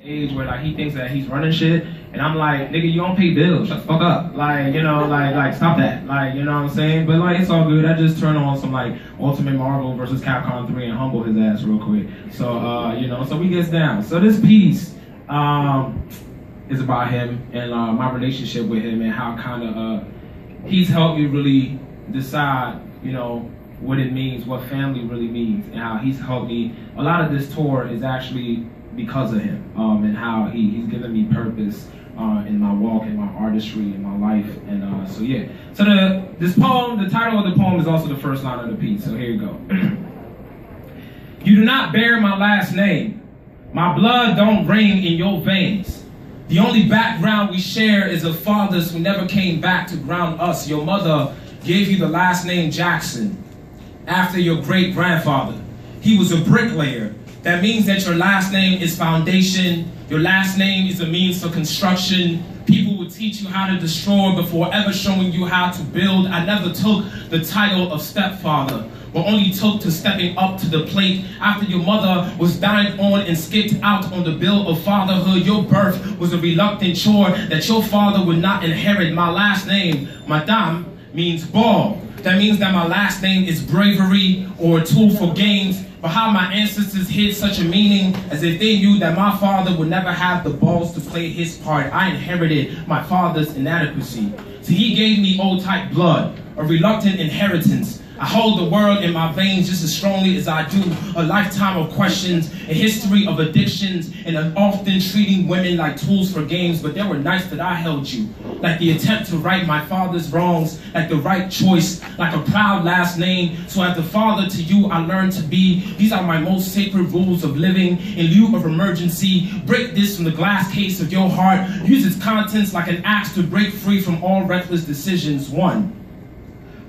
age where like he thinks that he's running shit, and I'm like, nigga, you don't pay bills, shut the fuck up, like, you know, like stop that, like, you know what I'm saying? But like, it's all good. I just turn on some like Ultimate Marvel versus Capcom 3 and humble his ass real quick. So you know, so we gets down. So this piece is about him and my relationship with him and how kind of he's helped me really decide, you know, what it means, what family really means, and how he's helped me. A lot of this tour is actually because of him, and how he's given me purpose in my walk, in my artistry, in my life, and so yeah. So this poem, the title of the poem is also the first line of the piece, so here you go. You do not bear my last name. My blood don't ring in your veins. The only background we share is of fathers who never came back to ground us. Your mother gave you the last name Jackson after your great-grandfather. He was a bricklayer. That means that your last name is foundation. Your last name is a means for construction. People would teach you how to destroy before ever showing you how to build. I never took the title of stepfather, but only took to stepping up to the plate after your mother was dined on and skipped out on the bill of fatherhood. Your birth was a reluctant chore that your father would not inherit. My last name, Madame, means ball. That means that my last name is bravery or a tool for gains. But how my ancestors hid such a meaning, as if they knew that my father would never have the balls to play his part. I inherited my father's inadequacy. So he gave me old-type blood, a reluctant inheritance. I hold the world in my veins just as strongly as I do a lifetime of questions, a history of addictions, and an often treating women like tools for games. But there were nights that I held you, like the attempt to right my father's wrongs, like the right choice, like a proud last name. So as the father to you, I learned to be. These are my most sacred rules of living. In lieu of emergency, break this from the glass case of your heart. Use its contents like an axe to break free from all reckless decisions. 1.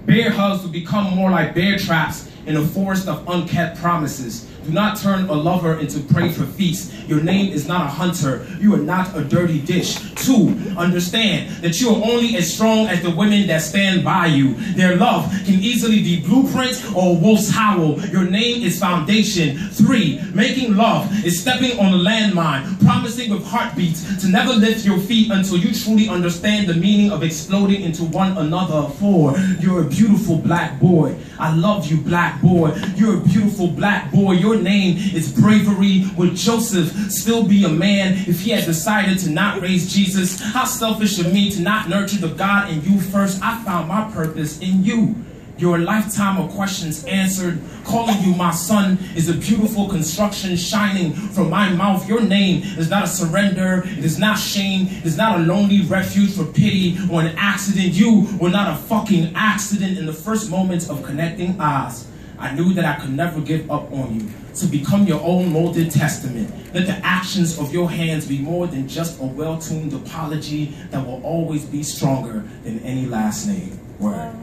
Bear hugs will become more like bear traps in a forest of unkept promises. Do not turn a lover into prey for feasts. Your name is not a hunter. You are not a dirty dish. 2, understand that you are only as strong as the women that stand by you. Their love can easily be blueprint or a wolf's howl. Your name is foundation. 3, making love is stepping on a landmine, promising with heartbeats to never lift your feet until you truly understand the meaning of exploding into one another. 4, you're a beautiful black boy. I love you, black boy. You're a beautiful black boy. Your name is bravery. Would Joseph still be a man if he had decided to not raise Jesus? How selfish of me to not nurture the God in you first. I found my purpose in you. Your lifetime of questions answered. Calling you my son is a beautiful construction shining from my mouth. Your name is not a surrender. It is not shame. It is not a lonely refuge for pity or an accident. You were not a fucking accident in the first moments of connecting eyes. I knew that I could never give up on you. So become your own molded testament. Let the actions of your hands be more than just a well-tuned apology that will always be stronger than any last name. Word.